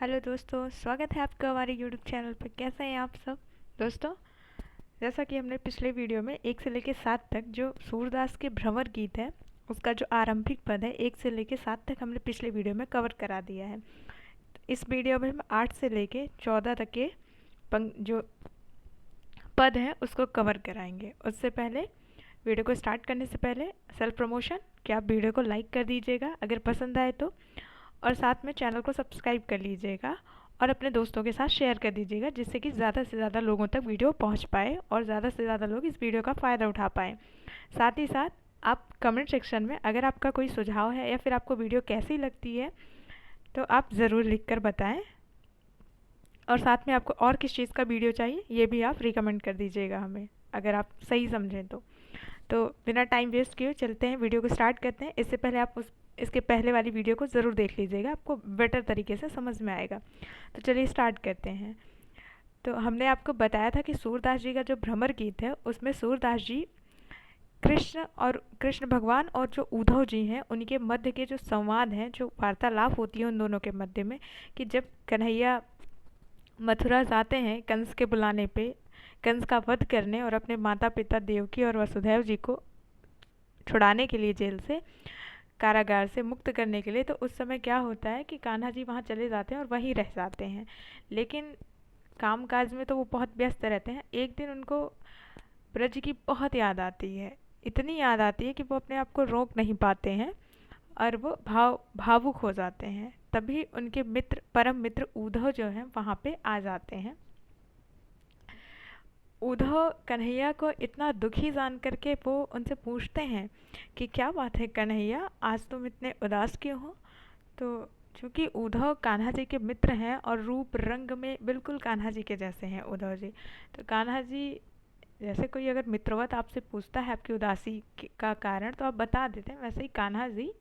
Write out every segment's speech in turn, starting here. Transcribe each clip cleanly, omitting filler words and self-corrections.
Hello दोस्तों, स्वागत है आपका हमारे यूट्यूब चैनल पर। कैसे हैं आप सब दोस्तों? जैसा कि हमने पिछले वीडियो में 1 से लेकर 7 तक जो सूरदास के भ्रमर गीत है उसका जो आरंभिक पद है 1 से लेकर 7 तक हमने पिछले वीडियो में कवर करा दिया है। इस वीडियो में हम 8 से लेकर 14 तक के जो पद हैं उसको कवर कराएंगे। उससे पहले वीडियो को स्टार्ट करने से पहले सेल्फ प्रमोशन कि आप वीडियो को लाइक कर दीजिएगा अगर पसंद आए तो, और साथ में चैनल को सब्सक्राइब कर लीजिएगा और अपने दोस्तों के साथ शेयर कर दीजिएगा जिससे कि ज़्यादा से ज़्यादा लोगों तक वीडियो पहुंच पाए और ज़्यादा से ज़्यादा लोग इस वीडियो का फ़ायदा उठा पाएँ। साथ ही साथ आप कमेंट सेक्शन में अगर आपका कोई सुझाव है या फिर आपको वीडियो कैसी लगती है तो आप ज़रूर लिख कर बताएँ, और साथ में आपको और किस चीज़ का वीडियो चाहिए ये भी आप रिकमेंड कर दीजिएगा हमें अगर आप सही समझें तो बिना टाइम वेस्ट किए चलते हैं, वीडियो को स्टार्ट करते हैं। इससे पहले आप इसके पहले वाली वीडियो को ज़रूर देख लीजिएगा, आपको बेटर तरीके से समझ में आएगा। तो चलिए स्टार्ट करते हैं। तो हमने आपको बताया था कि सूरदास जी का जो भ्रमर गीत है उसमें सूरदास जी कृष्ण भगवान और जो उद्धव जी हैं उनके मध्य के जो संवाद हैं, जो वार्तालाप होती है उन दोनों के मध्य में, कि जब कन्हैया मथुरा जाते हैं कंस के बुलाने पे, कंस का वध करने और अपने माता पिता देवकी और वसुदेव जी को छुड़ाने के लिए, जेल से, कारागार से मुक्त करने के लिए, तो उस समय क्या होता है कि कान्हा जी वहाँ चले जाते हैं और वहीं रह जाते हैं। लेकिन कामकाज में तो वो बहुत व्यस्त रहते हैं। एक दिन उनको ब्रज की बहुत याद आती है, इतनी याद आती है कि वो अपने आप को रोक नहीं पाते हैं और वो भावुक हो जाते हैं। तभी उनके मित्र, परम मित्र उद्धव जो हैं वहाँ पे आ जाते हैं। उद्धव कन्हैया को इतना दुखी जान करके वो उनसे पूछते हैं कि क्या बात है कन्हैया, आज तुम इतने उदास क्यों हो? तो चूँकि उद्धव कान्हा जी के मित्र हैं और रूप रंग में बिल्कुल कान्हा जी के जैसे हैं उद्धव जी, तो कान्हा जी जैसे कोई अगर मित्रवत आपसे पूछता है आपकी उदासी का कारण तो आप बता देते हैं, वैसे ही कान्हा जी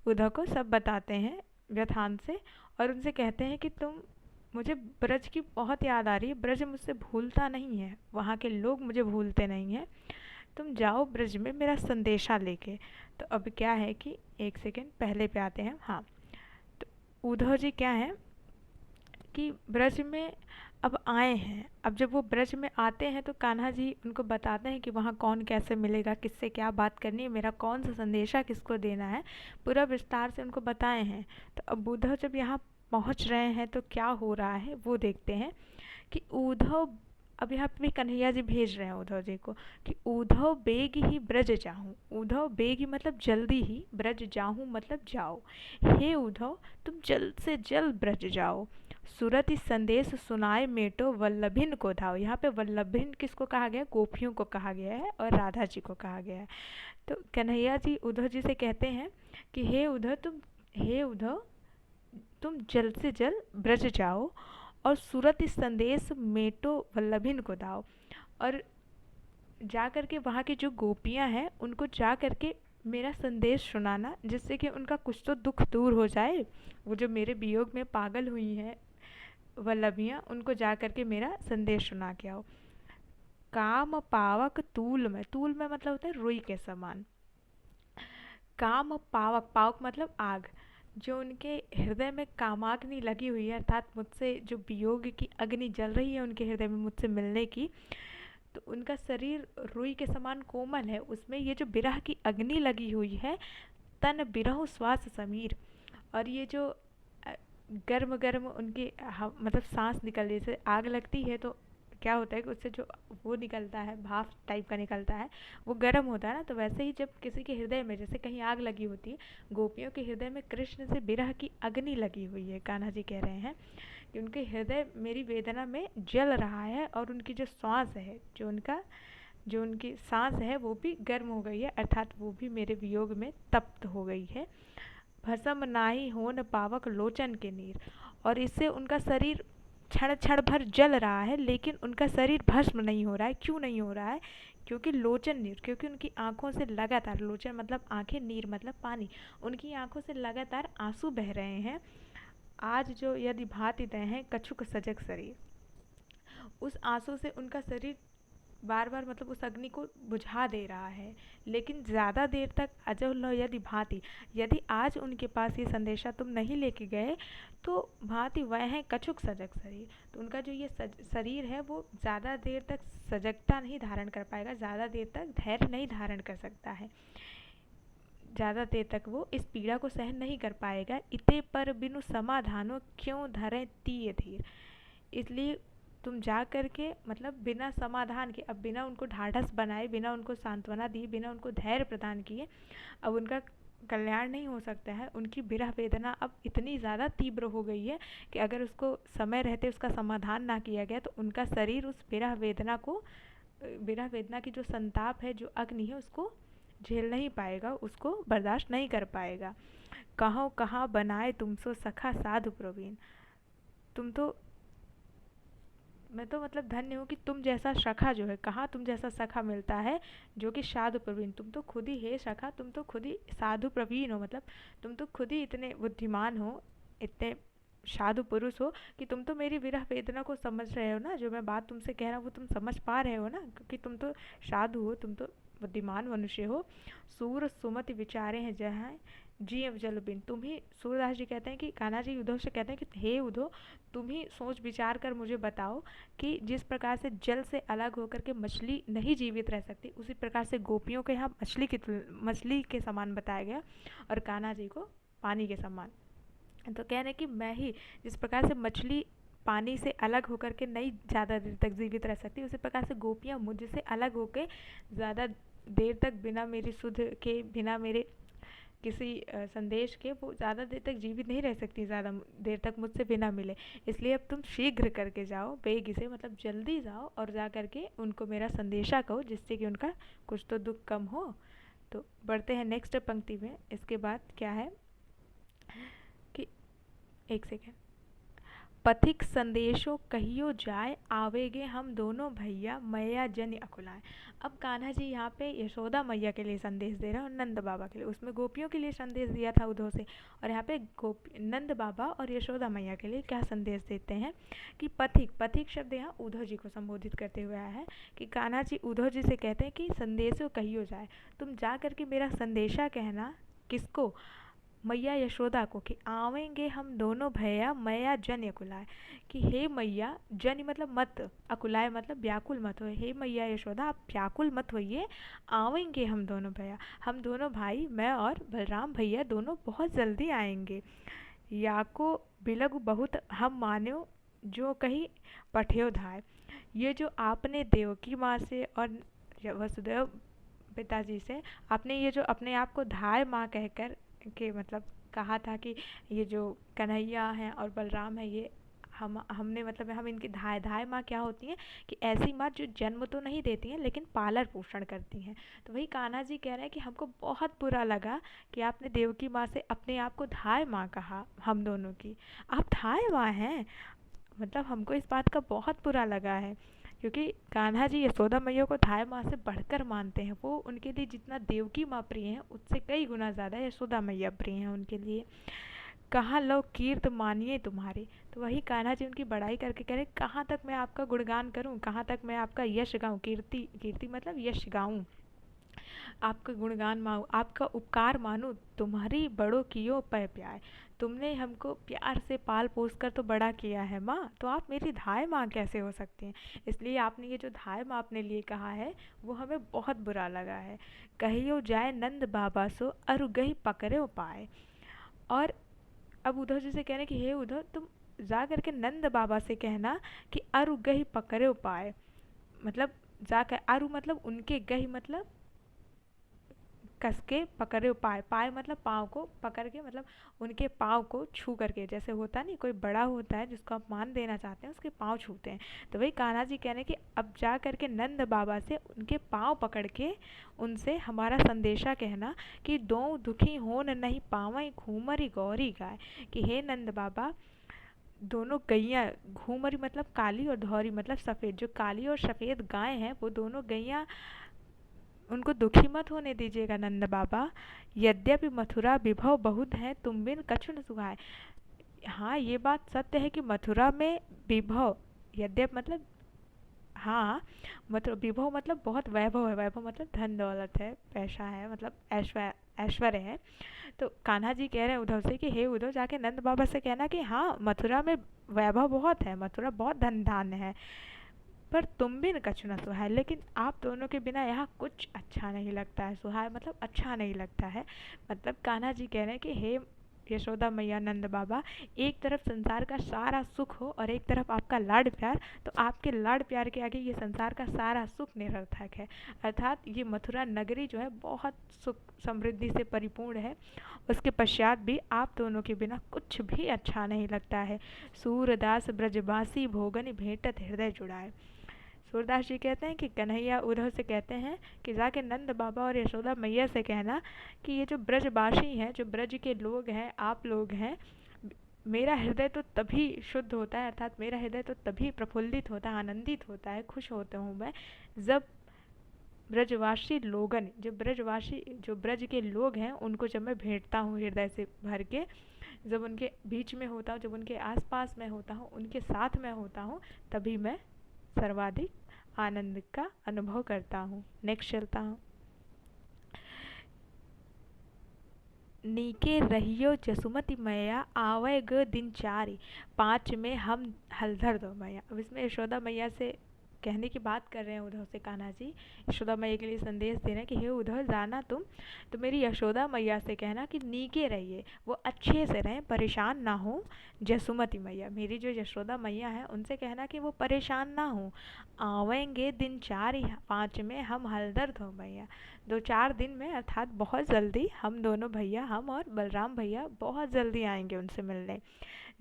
उद्धव को सब बताते हैं व्यथान से, और उनसे कहते हैं कि मुझे ब्रज की बहुत याद आ रही है, ब्रज मुझसे भूलता नहीं है, वहाँ के लोग मुझे भूलते नहीं हैं, तुम जाओ ब्रज में मेरा संदेशा लेके। तो अब क्या है कि एक सेकेंड पहले पे आते हैं। हाँ, तो उद्धव जी क्या है कि ब्रज में अब आए हैं। अब जब वो ब्रज में आते हैं तो कान्हा जी उनको बताते हैं कि वहाँ कौन कैसे मिलेगा, किससे क्या बात करनी है, मेरा कौन सा संदेशा किसको देना है, पूरा विस्तार से उनको बताए हैं। तो अब उद्धव जब यहाँ पहुँच रहे हैं तो क्या हो रहा है वो देखते हैं कि उद्धव, अब यहाँ पे भी कन्हैया जी भेज रहे हैं उद्धव जी को कि उद्धव बेग ही ब्रज जाहूँ। उद्धव बेग ही मतलब जल्दी ही, ब्रज जाहूँ मतलब जाओ। हे उद्धव तुम जल्द से जल्द ब्रज जाओ, सूरत इस संदेश सुनाए मेटो वल्लभिन को धाओ। यहाँ पे वल्लभिन किसको कहा गया? गोपियों को कहा गया है और राधा जी को कहा गया है। तो कन्हैया जी उद्धव जी से कहते हैं कि हे उद्धव तुम जल्द से जल्द ब्रज जाओ और सूरत इस संदेश मेटो वल्लभिन को दाओ, और जा कर के वहाँ की जो गोपियाँ हैं उनको जा कर के मेरा संदेश सुनाना, जिससे कि उनका कुछ तो दुख दूर हो जाए। वो जो मेरे वियोग में पागल हुई हैं वल्लभियाँ, उनको जा कर के मेरा संदेश सुना के आओ। काम पावक तूल में मतलब होता है रुई के समान। काम पावक, पावक मतलब आग, जो उनके हृदय में कामाग्नि लगी हुई है, अर्थात मुझसे जो वियोग की अग्नि जल रही है उनके हृदय में मुझसे मिलने की, तो उनका शरीर रुई के समान कोमल है, उसमें ये जो विरह की अग्नि लगी हुई है, तन बिरहु श्वास समीर, और ये जो गर्म गर्म उनकी मतलब सांस निकल, जैसे आग लगती है तो क्या होता है कि उससे जो वो निकलता है, भाप टाइप का निकलता है, वो गर्म होता है ना, तो वैसे ही जब किसी के हृदय में जैसे कहीं आग लगी होती है, गोपियों के हृदय में कृष्ण से विरह की अग्नि लगी हुई है। कान्हा जी कह रहे हैं कि उनके हृदय मेरी वेदना में जल रहा है, और उनकी जो श्वास है, जो उनकी सांस है वो भी गर्म हो गई है, अर्थात वो भी मेरे वियोग में तप्त हो गई है। भस्म नाही होन पावक लोचन के नीर, और इससे उनका शरीर क्षण क्षण भर जल रहा है लेकिन उनका शरीर भस्म नहीं हो रहा है। क्यों नहीं हो रहा है? क्योंकि लोचन नीर, क्योंकि उनकी आंखों से लगातार, लोचन मतलब आंखें, नीर मतलब पानी, उनकी आंखों से लगातार आंसू बह रहे हैं। आज जो यदि भांति दे हैं कछुक सजग शरीर, उस आंसू से उनका शरीर बार बार मतलब उस अग्नि को बुझा दे रहा है। लेकिन ज़्यादा देर तक अजो लो यदि भांति, यदि आज उनके पास ये संदेशा तुम नहीं लेके गए तो भांति वह है कछुक सजग शरीर, तो उनका जो ये शरीर है वो ज़्यादा देर तक सजगता नहीं धारण कर पाएगा, ज़्यादा देर तक धैर्य नहीं धारण कर सकता है, ज़्यादा देर तक वो इस पीड़ा को सहन नहीं कर पाएगा। इते पर बिनु समाधानो क्यों धरे तीय धीर, इसलिए तुम जा करके मतलब बिना समाधान के, अब बिना उनको ढाढ़स बनाए, बिना उनको सांत्वना दी, बिना उनको धैर्य प्रदान किए अब उनका कल्याण नहीं हो सकता है। उनकी विरह वेदना अब इतनी ज़्यादा तीव्र हो गई है कि अगर उसको समय रहते उसका समाधान ना किया गया तो उनका शरीर उस विरह वेदना को, विरह वेदना की जो संताप है, जो अग्नि है, उसको झेल नहीं पाएगा, उसको बर्दाश्त नहीं कर पाएगा। कहो कहाँ बनाए तुमसो सखा साधु प्रवीण, तुम तो, मैं तो मतलब धन्य हूँ कि तुम जैसा सखा जो है, कहाँ तुम जैसा सखा मिलता है जो कि साधु प्रवीण, तुम तो खुद ही है सखा, तुम तो खुद ही साधु प्रवीण हो, मतलब तुम तो खुद ही इतने बुद्धिमान हो, इतने साधु पुरुष हो कि तुम तो मेरी विरह वेदना को समझ रहे हो ना, जो मैं बात तुमसे कह रहा हूँ वो तुम समझ पा रहे हो ना, क्योंकि तुम तो साधु हो, तुम तो बुद्धिमान मनुष्य हो। सूर सुमति विचारे हैं जहाँ जीव जल बिन, तुम ही, सूरदास जी कहते हैं कि कान्हा जी उद्धव से कहते हैं कि हे उद्धव तुम ही सोच विचार कर मुझे बताओ कि जिस प्रकार से जल से अलग होकर के मछली नहीं जीवित रह सकती, उसी प्रकार से गोपियों के यहाँ मछली के समान बताया गया और कान्हा जी को पानी के समान। तो कह रहे हैं कि मैं ही, जिस प्रकार से मछली पानी से अलग होकर के नहीं ज़्यादा देर तक जीवित रह सकती, उसी प्रकार से गोपियाँ मुझसे अलग होकर ज़्यादा देर तक बिना मेरी सुध के, बिना मेरे किसी संदेश के वो ज़्यादा देर तक जीवित नहीं रह सकती, ज़्यादा देर तक मुझसे बिना मिले। इसलिए अब तुम शीघ्र करके जाओ, बेग से मतलब जल्दी जाओ और जा करके उनको मेरा संदेशा कहो, जिससे कि उनका कुछ तो दुख कम हो। तो बढ़ते हैं नेक्स्ट पंक्ति में। इसके बाद क्या है कि, एक सेकेंड, पथिक संदेशो कहियो जाए आवेगे हम दोनों भैया मैया जन अकुलाए। अब कान्हा जी यहाँ पे यशोदा मैया के लिए संदेश दे रहे हैं और नंद बाबा के लिए, उसमें गोपियों के लिए संदेश दिया था उद्धव से, और यहाँ पे नंद बाबा और यशोदा मैया के लिए क्या संदेश देते हैं कि पथिक, पथिक शब्द यहाँ उद्धव जी को संबोधित करते हुए आया है कि कान्हा जी उद्धव जी से कहते हैं कि संदेशो कहियो जाए, तुम जा करके मेरा संदेशा कहना, किसको, मैया यशोदा को, कि आवेंगे हम दोनों भैया मैया जन अकुलाए, कि हे मैया, जन मतलब मत, अकुलाए मतलब व्याकुल मत हो, हे मैया यशोदा आप व्याकुल मत होइए, आवेंगे हम दोनों भैया, हम दोनों भाई, मैं और बलराम भैया दोनों बहुत जल्दी आएंगे। याको बिलगु बहुत हम मान्यो जो कहीं पठ्यो धाय, ये जो आपने देवकी माँ से और वसुदेव पिताजी से आपने ये जो अपने आप को धाय माँ कहकर के मतलब कहा था कि ये जो कन्हैया हैं और बलराम है ये हमने मतलब हम इनकी धाय, धाय माँ क्या होती हैं कि ऐसी माँ जो जन्म तो नहीं देती हैं लेकिन पालन पोषण करती हैं। तो वही कान्हा जी कह रहे हैं कि हमको बहुत बुरा लगा कि आपने देवकी माँ से अपने आप को धाय माँ कहा, हम दोनों की आप धाय माँ हैं, मतलब हमको इस बात का बहुत बुरा लगा है, क्योंकि कान्हा जी यशोदा मैया को धाय माँ से बढ़कर मानते हैं, वो उनके लिए जितना देवकी माँ प्रिय हैं उससे कई गुना ज़्यादा यशोदा मैया प्रिय हैं उनके लिए। कहाँ लो कीर्त मानिए तुम्हारी, तो वही कान्हा जी उनकी बड़ाई करके कह रहे कहाँ तक मैं आपका गुणगान करूँ, कहाँ तक मैं आपका यश गाऊँ, कीर्ति, कीर्ति मतलब यश गाऊँ, आपका गुणगान माऊँ, आपका उपकार मानूँ, तुम्हारी बड़ों कियो पै प्यार, तुमने हमको प्यार से पाल पोस कर तो बड़ा किया है माँ, तो आप मेरी धाय माँ कैसे हो सकती हैं। इसलिए आपने ये जो धाय माँ अपने लिए कहा है वो हमें बहुत बुरा लगा है। कहियो जाए नंद बाबा सो अरु गही पकड़ो पाए, और अब उद्धव जी से कह रहे हैं कि हे उद्धव तुम जा करके नंद बाबा से कहना कि अरु गही पकड़ो पाए, मतलब जाकर, अरु मतलब उनके, गही मतलब कस के पकड़े, पाए, पाए मतलब पाँव को पकड़ के, मतलब उनके पाँव को छू करके, जैसे होता नहीं कोई बड़ा होता है जिसको आप मान देना चाहते हैं उसके पाँव छूते हैं, तो वही कान्हा जी कह रहे हैं कि अब जा करके नंद बाबा से उनके पाँव पकड़ के उनसे हमारा संदेशा कहना कि दो दुखी हो न नहीं पावई घूमरी गौरी गाय, कि हे नंद बाबा दोनों गैया, घूमरी मतलब काली और धौरी मतलब सफ़ेद, जो काली और सफ़ेद गाय हैं वो दोनों गैया, उनको दुखी मत होने दीजिएगा नंद बाबा। यद्यपि मथुरा विभव बहुत है तुम बिन कछु न सुहाए, हाँ ये बात सत्य है कि मथुरा में विभव, यद्यप मतलब हाँ, मतलब विभव मतलब बहुत वैभव है, वैभव मतलब धन दौलत है, पैसा है, मतलब ऐश्वर्य है। तो कान्हा जी कह रहे हैं उद्धव से कि हे उद्धव, जाके नंद बाबा से कहना कि हाँ, मथुरा में वैभव बहुत है, मथुरा बहुत धन धान्य है, पर तुम बिन कछु न सुहाए, लेकिन आप दोनों के बिना यहाँ कुछ अच्छा नहीं लगता है। सुहाए मतलब अच्छा नहीं लगता है। मतलब कान्हा जी कह रहे हैं कि हे यशोदा मैया, नंद बाबा, एक तरफ संसार का सारा सुख हो और एक तरफ आपका लाड प्यार, तो आपके लाड प्यार के आगे ये संसार का सारा सुख निरर्थक है। अर्थात ये मथुरा नगरी जो है बहुत सुख समृद्धि से परिपूर्ण है, उसके पश्चात भी आप दोनों के बिना कुछ भी अच्छा नहीं लगता है। सूरदास ब्रजबासी भोगन भेंटत हृदय जुड़ाए। सूरदास जी कहते हैं कि कन्हैया उद्धव से कहते हैं कि जाके नंद बाबा और यशोदा मैया से कहना कि ये जो ब्रजवासी हैं, जो ब्रज के लोग हैं, आप लोग हैं, मेरा हृदय तो तभी शुद्ध होता है, अर्थात मेरा हृदय तो तभी प्रफुल्लित होता है, आनंदित होता है, खुश होता हूँ मैं, जब ब्रजवासी लोगन, जो ब्रजवासी, जो ब्रज के लोग हैं, उनको जब मैं भेंटता हूँ हृदय से भर के, जब उनके बीच में होता हूँ, जब उनके आसपास में होता हूँ, उनके साथ में होता हूँ, तभी मैं सर्वाधिक आनंद का अनुभव करता हूँ। नेक्स्ट चलता हूँ। नीके रहियो जसुमति मैया, आवे ग दिन चारी, पाँच में हम हलधर दो मैया। अब इसमें यशोदा मैया से कहने की बात कर रहे हैं उद्धव से कान्हा जी, यशोदा मैया के लिए संदेश दे रहे हैं कि हे उद्धव, जाना तुम तो मेरी यशोदा मैया से कहना कि नीके रहिए, वो अच्छे से रहें, परेशान ना हो। जसुमति मैया, मेरी जो यशोदा मैया है, उनसे कहना कि वो परेशान ना हो। आवेंगे दिन चार ही, पाँच में हम हलदर दो मैया, 2-4 दिन में, अर्थात बहुत जल्दी हम दोनों भैया, हम और बलराम भैया बहुत जल्दी आएंगे उनसे मिलने।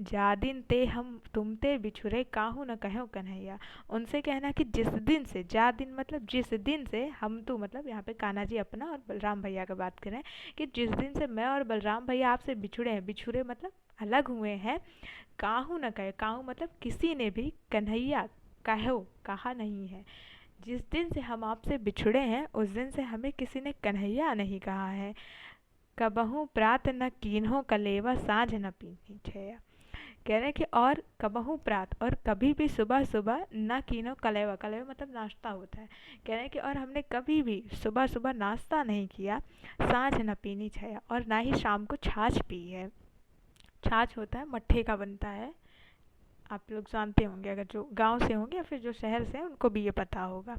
जा दिन ते हम तुमते बिछुरे, काहू न कहो कन्हैया। उनसे कहना कि जिस दिन से, जा दिन मतलब जिस दिन से, हम तो मतलब यहाँ पे कान्हा जी अपना और बलराम भैया का बात करें, कि जिस दिन से मैं और बलराम भैया आपसे बिछुड़े हैं, बिछुड़े मतलब अलग हुए हैं, काहू न कहे, काहू मतलब किसी ने भी, कन्हैया कहो कहा नहीं है। जिस दिन से हम आपसे बिछुड़े हैं, उस दिन से हमें किसी ने कन्हैया नहीं कहा है। कबहू प्रात न कीन्हो कलेवा, साँझ न पीनी छया। कह रहे हैं कि और कबहू प्रात, और कभी भी सुबह सुबह, ना कीनो कलेवा, कलेवा मतलब नाश्ता होता है, कह रहे हैं कि और हमने कभी भी सुबह सुबह नाश्ता नहीं किया, सांझ न पीनी छाया, और ना ही शाम को छाछ पी है। छाछ होता है, मट्ठे का बनता है, आप लोग जानते होंगे, अगर जो गांव से होंगे या फिर जो शहर से हैं उनको भी ये पता होगा।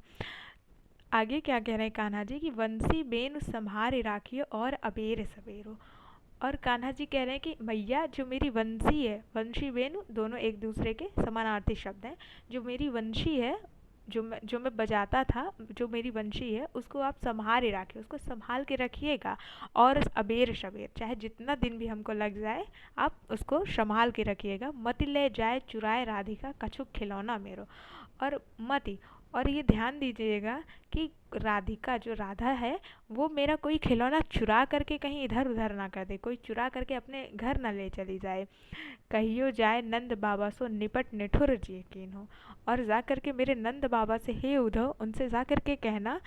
आगे क्या कह रहे हैं कान्हा जी कि वंशी बेन संभारे राखियो, और अबेर सवेरो। और कान्हा जी कह रहे हैं कि मैया, जो मेरी वंशी है, वंशी वेणु दोनों एक दूसरे के समानार्थी शब्द हैं, जो मेरी वंशी है, जो मैं बजाता था, जो मेरी वंशी है, उसको आप संभाले रखिए, उसको संभाल के रखिएगा। और अबेर शबेर, चाहे जितना दिन भी हमको लग जाए, आप उसको संभाल के रखिएगा। मत ले जाए चुराए राधिका, कछुक खिलौना मेरो। और मति, और ये ध्यान दीजिएगा कि राधिका, जो राधा है, वो मेरा कोई खिलौना चुरा करके कहीं इधर उधर ना कर दे, कोई चुरा करके अपने घर ना ले चली जाए। कहियो जाए नंद बाबा सो, निपट निठुर जी कीन हो। और जा करके मेरे नंद बाबा से, हे उद्धव, उनसे जा करके कहना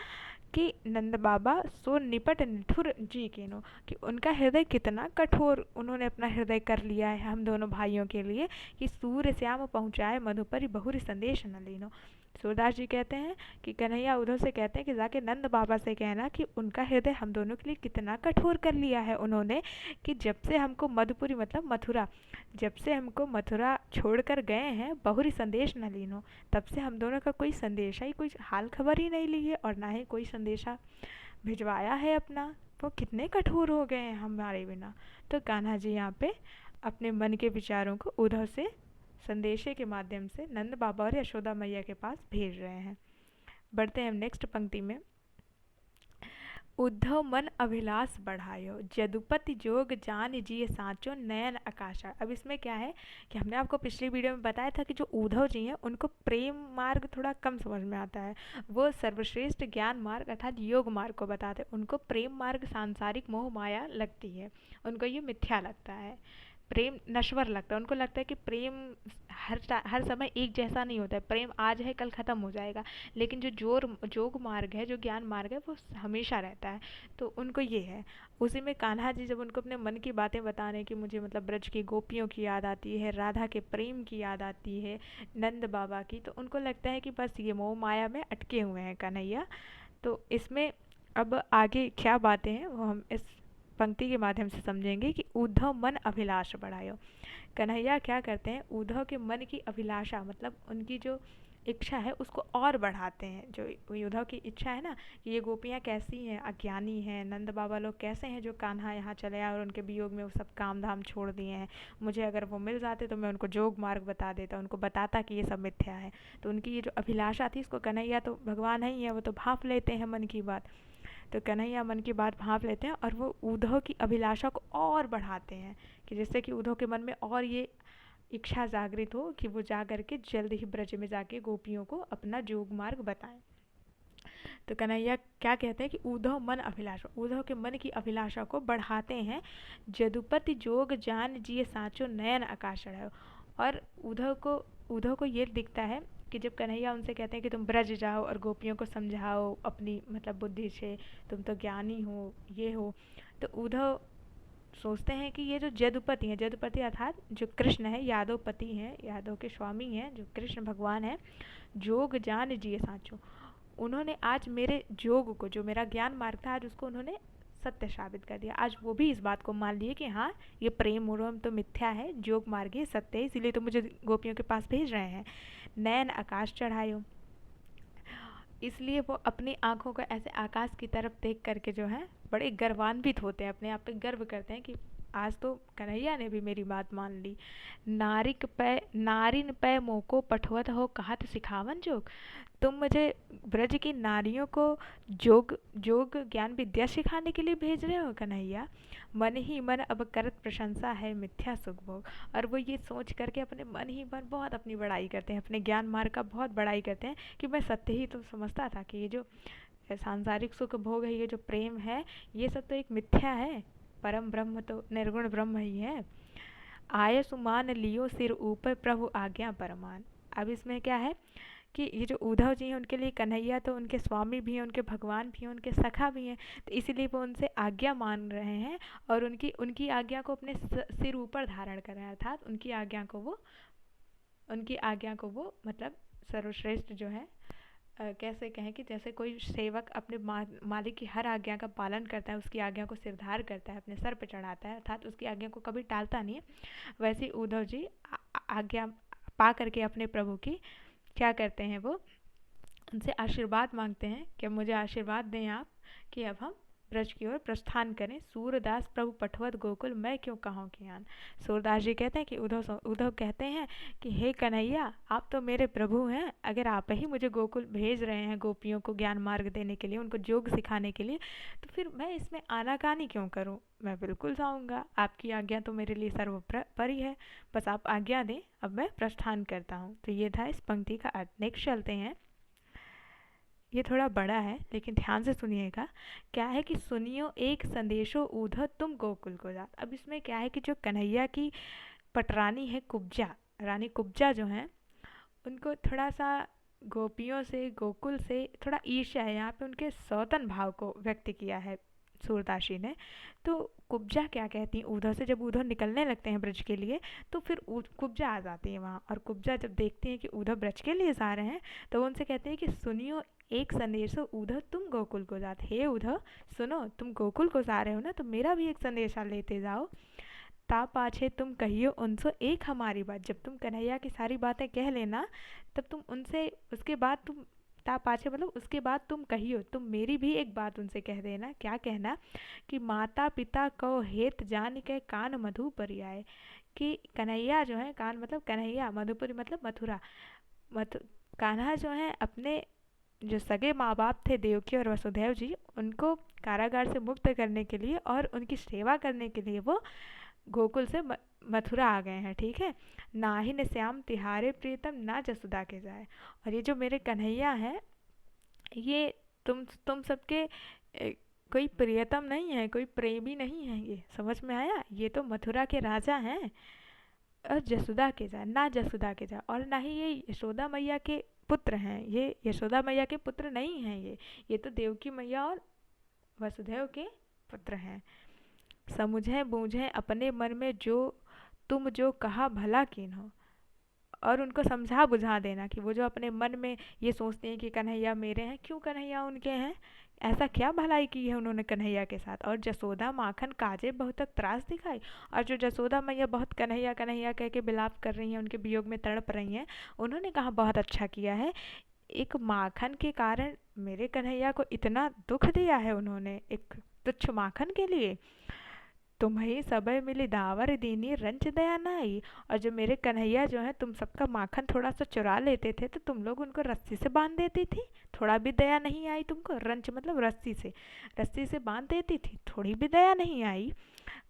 कि नंद बाबा सो निपट निठुर जी कीनो, कि उनका हृदय कितना कठोर उन्होंने अपना हृदय कर लिया है हम दोनों भाइयों के लिए, कि सूर्य श्याम पहुँचाए मधुपरी, बहुरी संदेश न लीनो। सूरदास जी कहते हैं कि कन्हैया उद्धव से कहते हैं कि जाके नंद बाबा से कहना कि उनका हृदय हम दोनों के लिए कितना कठोर कर लिया है उन्होंने, कि जब से हमको मधुपुरी मतलब मथुरा, जब से हमको मथुरा छोड़कर गए हैं, बहुरी संदेश न लीनो, तब से हम दोनों का कोई संदेशा ही, कोई हाल खबर ही नहीं ली है, और ना ही कोई संदेशा भिजवाया है अपना। वो कितने कठोर हो गए हैं हमारे बिना। तो कान्हा जी यहाँ पे अपने मन के विचारों को उद्धव से संदेशे के माध्यम से नंद बाबा और यशोदा मैया के पास भेज रहे हैं। बढ़ते हैं हम नेक्स्ट पंक्ति में। उद्धव मन अभिलाष बढ़ायो, जदुपति जोग जान जिय साँचो, नयन आकाशा। अब इसमें क्या है कि हमने आपको पिछली वीडियो में बताया था कि जो उद्धव जी हैं, उनको प्रेम मार्ग थोड़ा कम समझ में आता है, वो सर्वश्रेष्ठ ज्ञान मार्ग अर्थात योग मार्ग को बताते हैं। उनको प्रेम मार्ग सांसारिक मोह माया लगती है, उनको ये मिथ्या लगता है। प्रेम नश्वर लगता है। उनको लगता है कि प्रेम हर समय एक जैसा नहीं होता है, प्रेम आज है कल ख़त्म हो जाएगा, लेकिन जो जोग मार्ग है, जो ज्ञान मार्ग है, वो हमेशा रहता है। तो उनको ये है। उसी में कान्हा जी जब उनको अपने मन की बातें बताने की, मुझे मतलब ब्रज की गोपियों की याद आती है, राधा के प्रेम की याद आती है, नंद बाबा की, तो उनको लगता है कि बस ये मोह माया में अटके हुए हैं कन्हैया। तो इसमें अब आगे क्या बातें हैं वो हम इस पंक्ति के माध्यम से समझेंगे कि उद्धव मन अभिलाष बढ़ायो। कन्हैया क्या करते हैं, उद्धव के मन की अभिलाषा मतलब उनकी जो इच्छा है उसको और बढ़ाते हैं। जो उद्धव की इच्छा है ना कि ये गोपियाँ कैसी हैं, अज्ञानी हैं, नंद बाबा लोग कैसे हैं जो कान्हा यहाँ चले आए और उनके वियोग में वो सब काम धाम छोड़ दिए हैं, मुझे अगर वो मिल जाते तो मैं उनको जोग मार्ग बता देता, उनको बताता कि ये सब मिथ्या है। तो उनकी ये जो अभिलाषा थी, इसको कन्हैया तो भगवान ही है, वो तो भांप लेते हैं मन की बात। तो कन्हैया मन की बात भांप लेते हैं और वो उद्धव की अभिलाषा को और बढ़ाते हैं कि जिससे कि उद्धव के मन में और ये इच्छा जागृत हो कि वो जा करके जल्द ही ब्रज में जाके गोपियों को अपना जोग मार्ग बताएं। तो कन्हैया क्या कहते हैं कि उद्धव मन अभिलाषा, उद्धव के मन की अभिलाषा को बढ़ाते हैं। जदुपति जोग जान जिये साचो नयन आकाश चढ़ाओ। और उद्धव को ये दिखता है कि जब कन्हैया उनसे कहते हैं कि तुम ब्रज जाओ और गोपियों को समझाओ अपनी मतलब बुद्धि से, तुम तो ज्ञानी हो, ये हो, तो उद्धव सोचते हैं कि ये जो जदुपति हैं, जदुपति अर्थात जो कृष्ण है, यादवपति हैं, यादव के स्वामी हैं, जो कृष्ण भगवान है, जोग जान जिये साचो, उन्होंने आज मेरे जोग को, जो मेरा ज्ञान मार्ग था, आज उसको उन्होंने सत्य साबित कर दिया। आज वो भी इस बात को मान लिए कि हाँ ये प्रेम उरम तो मिथ्या है, जोग मार्ग ये सत्य है, इसीलिए तो मुझे गोपियों के पास भेज रहे हैं। नयन आकाश चढ़ायो, इसलिए वो अपनी आंखों को ऐसे आकाश की तरफ देख करके जो है बड़े गर्वान्वित होते हैं, अपने आप पे गर्व करते हैं कि आज तो कन्हैया ने भी मेरी बात मान ली। नारिन पै मोको पठवत हो कहत सिखावन जोग, तुम मुझे ब्रज की नारियों को जोग जोग ज्ञान विद्या सिखाने के लिए भेज रहे हो कन्हैया। मन ही मन अब करत प्रशंसा है मिथ्या सुख भोग। और वो ये सोच करके अपने मन ही मन बहुत अपनी बड़ाई करते हैं, अपने ज्ञान मार्ग का बहुत बड़ाई करते हैं कि मैं सत्य ही तो समझता था कि ये जो सांसारिक सुख भोग है, ये जो प्रेम है, ये सब तो एक मिथ्या है, परम ब्रह्म तो निर्गुण ब्रह्म ही है। आय सुमान लियो सिर ऊपर प्रभु आज्ञा परमान। अब इसमें क्या है कि ये जो उद्धव जी हैं उनके लिए कन्हैया तो उनके स्वामी भी हैं, उनके भगवान भी हैं, उनके सखा भी हैं, तो इसीलिए वो उनसे आज्ञा मान रहे हैं और उनकी उनकी आज्ञा को अपने सिर ऊपर धारण कर रहे हैं, अर्थात उनकी आज्ञा को वो मतलब सर्वश्रेष्ठ जो है कैसे कहें कि जैसे कोई सेवक अपने मालिक की हर आज्ञा का पालन करता है, उसकी आज्ञा को सिरधार करता है, अपने सर पे चढ़ाता है, अर्थात उसकी आज्ञा को कभी टालता नहीं है, वैसे ही उद्धव जी आज्ञा पा करके अपने प्रभु की क्या करते हैं, वो उनसे आशीर्वाद मांगते हैं कि मुझे आशीर्वाद दें आप कि अब हम ब्रज की ओर प्रस्थान करें। सूरदास प्रभु पठवत गोकुल मैं क्यों कहूँ कियान। सूरदास जी कहते हैं कि उद्धव कहते हैं कि हे कन्हैया, आप तो मेरे प्रभु हैं, अगर आप ही मुझे गोकुल भेज रहे हैं गोपियों को ज्ञान मार्ग देने के लिए, उनको योग सिखाने के लिए, तो फिर मैं इसमें आनाकानी क्यों करूँ। मैं बिल्कुल जाऊँगा, आपकी आज्ञा तो मेरे लिए सर्वोपरि है, बस आप आज्ञा दें, अब मैं प्रस्थान करता हूँ। तो ये था इस पंक्ति का अर्थ। नेक्स्ट चलते हैं। ये थोड़ा बड़ा है लेकिन ध्यान से सुनिएगा। क्या है कि सुनियो एक संदेशो उधर तुम गोकुल को जात। अब इसमें क्या है कि जो कन्हैया की पटरानी है कुब्जा, रानी कुब्जा जो है, उनको थोड़ा सा गोपियों से, गोकुल से थोड़ा ईर्ष्या है। यहाँ पे उनके सौतन भाव को व्यक्त किया है सूरदासी ने। तो कुब्जा क्या कहती हैं उधर से, जब उधर निकलने लगते हैं ब्रज के लिए, तो फिर कुब्जा आ जाती है वहाँ, और कुब्जा जब देखती हैं कि उधर ब्रज के लिए जा रहे हैं, तो वो उनसे कहते हैं कि सुनियो एक संदेश उधर तुम गोकुल को जाते। हे उधर सुनो, तुम गोकुल को जा रहे हो ना, तो मेरा भी एक संदेशा लेते जाओ। ता पाछे तुम कहियो उनसे एक हमारी बात। जब तुम कन्हैया की सारी बातें कह लेना, तब तुम उनसे उसके बाद तुम ता पाछे मतलब उसके बाद तुम कहियो, तुम मेरी भी एक बात उनसे कह देना। क्या कहना कि माता पिता को हेत जान के कान मधुपुरी आए। कि कन्हैया जो है, कान मतलब कन्हैया, मधुपुरी मतलब मथुरा, कान्हा जो है अपने जो सगे माँ बाप थे देवकी और वसुदेव जी, उनको कारागार से मुक्त करने के लिए और उनकी सेवा करने के लिए वो गोकुल से मथुरा आ गए हैं। ठीक है। ना ही न श्याम तिहारे प्रीतम ना जसुदा के जाए। और ये जो मेरे कन्हैया हैं, ये तुम सबके कोई प्रियतम नहीं है, कोई प्रेमी नहीं है, ये समझ में आया? ये तो मथुरा के राजा हैं और जसोदा के जा, ना जसोदा के जा, और ना ही ये यशोदा मैया के पुत्र हैं। ये यशोदा मैया के पुत्र नहीं हैं, ये तो देवकी मैया और वसुदेव के पुत्र हैं। समुझे बूझे अपने मन में जो, तुम जो कहा भला कीन्हो। और उनको समझा बुझा देना कि वो जो अपने मन में ये सोचते हैं कि कन्हैया मेरे हैं, क्यों कन्हैया उनके हैं, ऐसा क्या भलाई की है उन्होंने कन्हैया के साथ। और जसोदा माखन काजे बहुत तक त्रास दिखाई, और जो जसोदा मैया बहुत कन्हैया कन्हैया कह के बिलाप कर रही हैं, उनके वियोग में तड़प रही हैं, उन्होंने कहा बहुत अच्छा किया है, एक माखन के कारण मेरे कन्हैया को इतना दुख दिया है उन्होंने, एक तुच्छ माखन के लिए। तुम्हें सबे मिली दावर दीनी रंच दया नाई। और जो मेरे कन्हैया जो है, तुम सबका माखन थोड़ा सा चुरा लेते थे तो तुम लोग उनको रस्सी से बांध देती थी, थोड़ा भी दया नहीं आई तुमको। रंच मतलब रस्सी से, रस्सी से बांध देती थी, थोड़ी भी दया नहीं आई।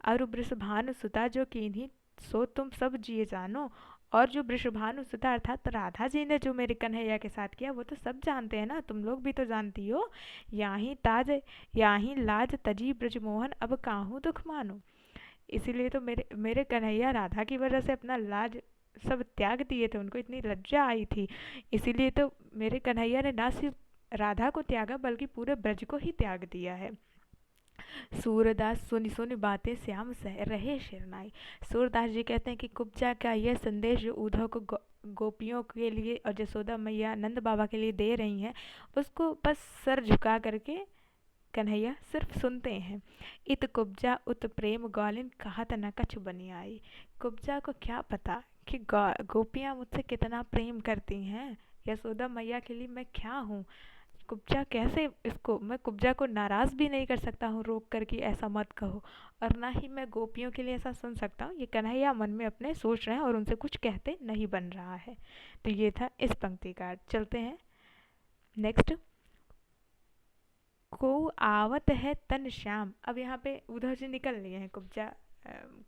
और वृषभानु सुता जो कीन्ही, सो तुम सब जिए जानो। और जो वृषभानु सुता अर्थात राधा जी ने जो मेरे कन्हैया के साथ किया, वो तो सब जानते हैं ना, तुम लोग भी तो जानती हो। यहाँ ताज, यहाँ लाज तजी ब्रजमोहन, अब काहू दुख मानो। इसीलिए तो मेरे मेरे कन्हैया राधा की वजह से अपना लाज सब त्याग दिए थे, उनको इतनी लज्जा आई थी। इसीलिए तो मेरे कन्हैया ने ना सिर्फ राधा को त्यागा बल्कि पूरे ब्रज को ही त्याग दिया है। सूरदास सुनी सुनी बातें श्याम सह रहे शिरनाई। सूरदास जी कहते हैं कि कुब्जा का यह संदेश जो उद्धव को गोपियों के लिए और जसोदा मैया नंद बाबा के लिए दे रही हैं, उसको बस सर झुका करके कन्हैया सिर्फ सुनते हैं। इत कुब्जा उत प्रेम ग्वालिन कहत न कछु बनी आई। कुब्जा को क्या पता कि गोपियाँ मुझसे कितना प्रेम करती हैं, यशोदा मैया के लिए मैं क्या हूँ। कुब्जा कैसे, इसको मैं कुब्जा को नाराज़ भी नहीं कर सकता हूँ रोक कर कि ऐसा मत कहो, और ना ही मैं गोपियों के लिए ऐसा सुन सकता हूँ। ये कन्हैया मन में अपने सोच रहे हैं और उनसे कुछ कहते नहीं बन रहा है। तो ये था इस पंक्ति का। चलते हैं नेक्स्ट। को आवत है तन श्याम। अब यहाँ पे उद्धव जी निकल लिए हैं, कुब्जा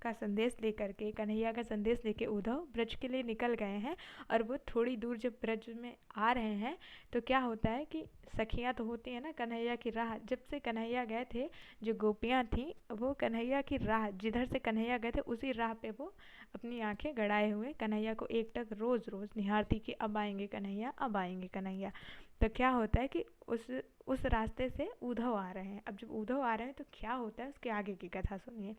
का संदेश लेकर के, कन्हैया का संदेश लेके उद्धव ब्रज के लिए निकल गए हैं। और वो थोड़ी दूर जब ब्रज में आ रहे हैं तो क्या होता है कि सखियाँ तो होती हैं ना कन्हैया की राह, जब से कन्हैया गए थे जो गोपियाँ थीं वो कन्हैया की राह, जिधर से कन्हैया गए थे उसी राह पे वो अपनी आंखें गड़ाए हुए कन्हैया को एकटक रोज़ रोज़ निहारती कि अब आएंगे कन्हैया, अब आएंगे कन्हैया। तो क्या होता है कि उस रास्ते से उद्धव आ रहे हैं। अब जब उद्धव आ रहे हैं तो क्या होता है उसके आगे की कथा सुनिए।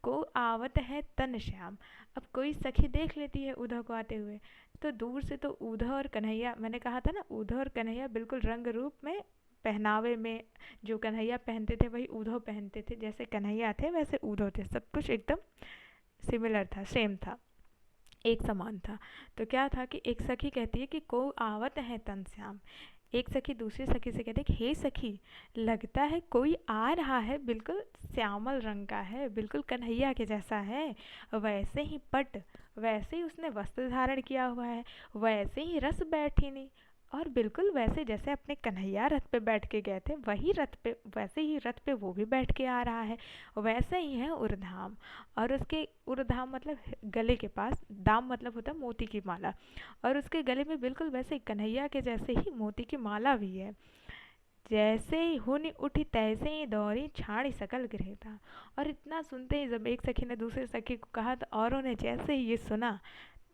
को आवत है तन श्याम। अब कोई सखी देख लेती है उद्धव को आते हुए, तो दूर से तो उद्धव और कन्हैया, मैंने कहा था ना उद्धव और कन्हैया बिल्कुल रंग रूप में, पहनावे में जो कन्हैया पहनते थे वही उद्धव पहनते थे, जैसे कन्हैया थे वैसे उद्धव थे, सब कुछ एकदम सिमिलर था, सेम था, एक समान था। तो क्या था कि एक सखी कहती है कि को आवत है तन श्याम। एक सखी दूसरी सखी से कहते हैं कि हे सखी, लगता है कोई आ रहा है, बिल्कुल श्यामल रंग का है, बिल्कुल कन्हैया के जैसा है, वैसे ही पट, वैसे ही उसने वस्त्र धारण किया हुआ है, वैसे ही रस बैठिनी, और बिल्कुल वैसे जैसे अपने कन्हैया रथ पे बैठ के गए थे वही रथ पे, वैसे ही रथ पे वो भी बैठ के आ रहा है, वैसे ही है उर्धाम। और उसके उर्धाम मतलब गले के पास, दाम मतलब होता है मोती की माला, और उसके गले में बिल्कुल वैसे कन्हैया के जैसे ही मोती की माला भी है। जैसे ही हुन उठी तैसे ही दौड़ी छाड़ी सकल गृह था। और इतना सुनते ही जब एक सखी ने दूसरे सखी को कहा तो औरों ने जैसे ही ये सुना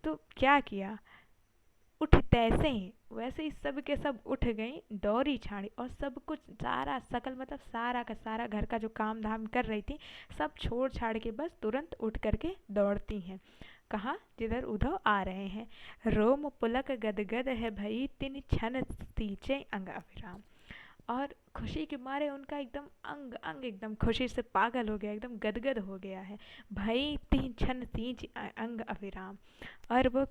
तो क्या किया, उठ तैसे ही वैसे ही सब के सब उठ गई, दौड़ी छाड़ी, और सब कुछ सारा सकल मतलब सारा का सारा घर का जो काम धाम कर रही थी सब छोड़ छाड़ के बस तुरंत उठ करके दौड़ती हैं। कहाँ, जिधर उद्धव आ रहे हैं। रोम पुलक गदगद है भई तिन छन सींचे अंग अभिराम। और खुशी के मारे उनका एकदम अंग अंग एकदम खुशी से पागल हो गया, एकदम गदगद हो गया है। भई तीन छन सींच अंग अभिराम। और वो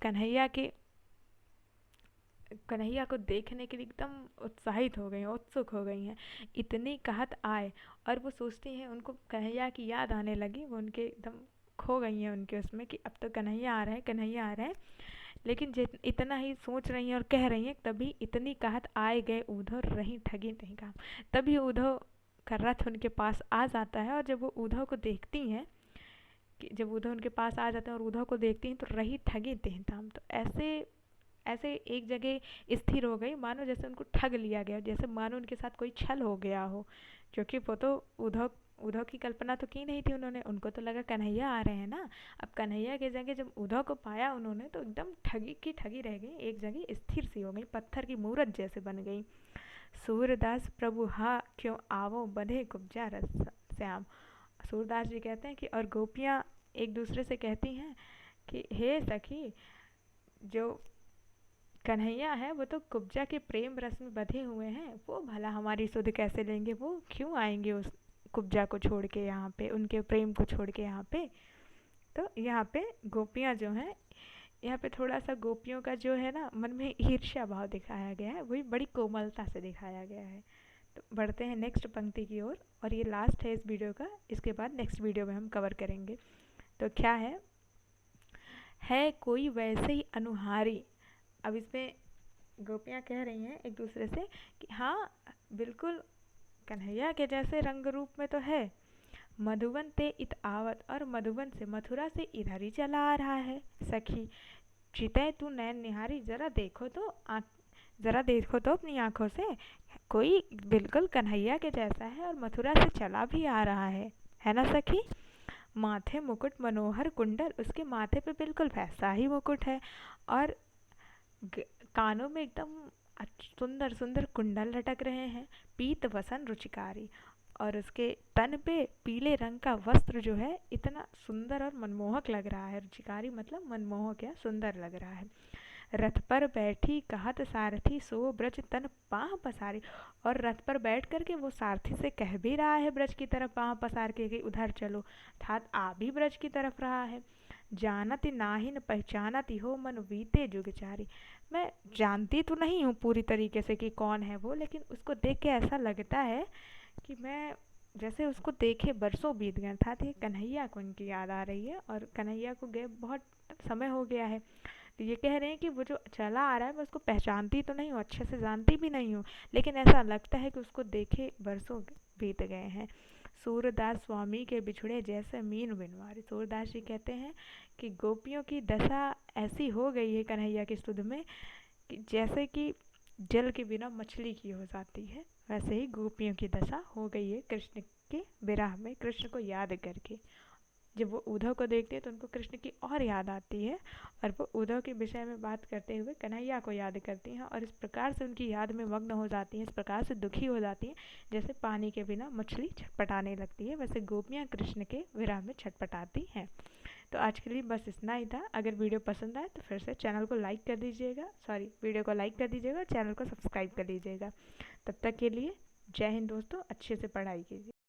कन्हैया को देखने के लिए एकदम उत्साहित हो गई हैं, उत्सुक हो गई हैं। इतनी कहत आए, और वो सोचती हैं, उनको कन्हैया की याद आने लगी, वो उनके एकदम खो गई हैं उनके उसमें कि अब तो कन्हैया आ रहे हैं, कन्हैया आ रहे हैं। लेकिन इतना ही सोच रही हैं और कह रही हैं, तभी इतनी कहत आए गए उद्धव रही ठगी नहीं काम। तभी उद्धव का रथ उनके पास आ जाता है, और जब वो उद्धव को देखती हैं, कि जब उद्धव उनके पास आ जाते हैं और उद्धव को देखती हैं तो रही ठगी तेहताम। तो ऐसे ऐसे एक जगह स्थिर हो गई, मानो जैसे उनको ठग लिया गया, जैसे मानो उनके साथ कोई छल हो गया हो। क्योंकि वो तो उद्धव उद्धव की कल्पना तो की नहीं थी उन्होंने, उनको तो लगा कन्हैया आ रहे हैं ना। अब कन्हैया की जगह जब उद्धव को पाया उन्होंने तो एकदम ठगी की ठगी रह गई, एक जगह स्थिर सी हो गई, पत्थर की मूरत जैसे बन गई। सूरदास प्रभु हा क्यों आवो बंधे कुब्जा रस श्याम। सूरदास जी कहते हैं कि और गोपियाँ एक दूसरे से कहती हैं कि हे सखी, जो कन्हैया है वो तो कुब्जा के प्रेम रस में बधे हुए हैं, वो भला हमारी सुध कैसे लेंगे, वो क्यों आएंगे उस कुब्जा को छोड़ के यहाँ पे, उनके प्रेम को छोड़ के यहाँ पे। तो यहाँ पे गोपियाँ जो हैं, यहाँ पे थोड़ा सा गोपियों का जो है ना मन में ईर्ष्या भाव दिखाया गया है, वही बड़ी कोमलता से दिखाया गया है। तो बढ़ते हैं नेक्स्ट पंक्ति की ओर, और ये लास्ट है इस वीडियो का, इसके बाद नेक्स्ट वीडियो में हम कवर करेंगे। तो क्या है कोई वैसे ही अनुहारी। अब इसमें गोपियाँ कह रही हैं एक दूसरे से कि हाँ बिल्कुल कन्हैया के जैसे रंग रूप में तो है, मधुवन ते इत आवत, और मधुवन से मथुरा से इधर ही चला आ रहा है। सखी चितय तू नैन निहारी, जरा देखो तो अपनी आंखों से, कोई बिल्कुल कन्हैया के जैसा है और मथुरा से चला भी आ रहा है ना सखी। माथे मुकुट मनोहर कुंडल, उसके माथे पे बिल्कुल वैसा ही मुकुट है, और कानों में एकदम सुंदर सुंदर कुंडल लटक रहे हैं। पीत वसन रुचिकारी, और उसके तन पे पीले रंग का वस्त्र जो है इतना सुंदर और मनमोहक लग रहा है। रुचिकारी मतलब मनमोहक या सुंदर लग रहा है। रथ पर बैठी कहत सारथी, सो ब्रज तन पाँव पसारी, और रथ पर बैठ करके वो सारथी से कह भी रहा है ब्रज की तरफ पाँव पसार के कि उधर चलो, अर्थात आ भी ब्रज की तरफ रहा है। जानती नाहिन पहचानती हो मन वीते जुगचारी, मैं जानती तो नहीं हूँ पूरी तरीके से कि कौन है वो, लेकिन उसको देख के ऐसा लगता है कि मैं जैसे उसको देखे बरसों बीत गए, अर्थात ये कन्हैया को इनकी याद आ रही है, और कन्हैया को गए बहुत समय हो गया है। तो ये कह रहे हैं कि वो जो चला आ रहा है मैं उसको पहचानती तो नहीं हूँ, अच्छे से जानती भी नहीं हूँ, लेकिन ऐसा लगता है कि उसको देखे बरसों बीत गए हैं। सूरदास स्वामी के बिछुड़े जैसे मीन बिनवारी, सूरदास जी कहते हैं कि गोपियों की दशा ऐसी हो गई है कन्हैया की सुध में कि जैसे कि जल के बिना मछली की हो जाती है, वैसे ही गोपियों की दशा हो गई है कृष्ण के विरह में, कृष्ण को याद करके। जब वो उद्धव को देखते हैं तो उनको कृष्ण की और याद आती है, और वो उद्धव के विषय में बात करते हुए कन्हैया को याद करती हैं, और इस प्रकार से उनकी याद में मग्न हो जाती हैं, इस प्रकार से दुखी हो जाती हैं जैसे पानी के बिना मछली छटपटाने लगती है, वैसे गोपियाँ कृष्ण के विरह में छटपटाती हैं। तो आज के लिए बस इतना ही था। अगर वीडियो पसंद आए तो फिर से चैनल को लाइक कर दीजिएगा, वीडियो को लाइक कर दीजिएगा और चैनल को सब्सक्राइब कर लीजिएगा। तब तक के लिए जय हिंद दोस्तों, अच्छे से पढ़ाई कीजिए।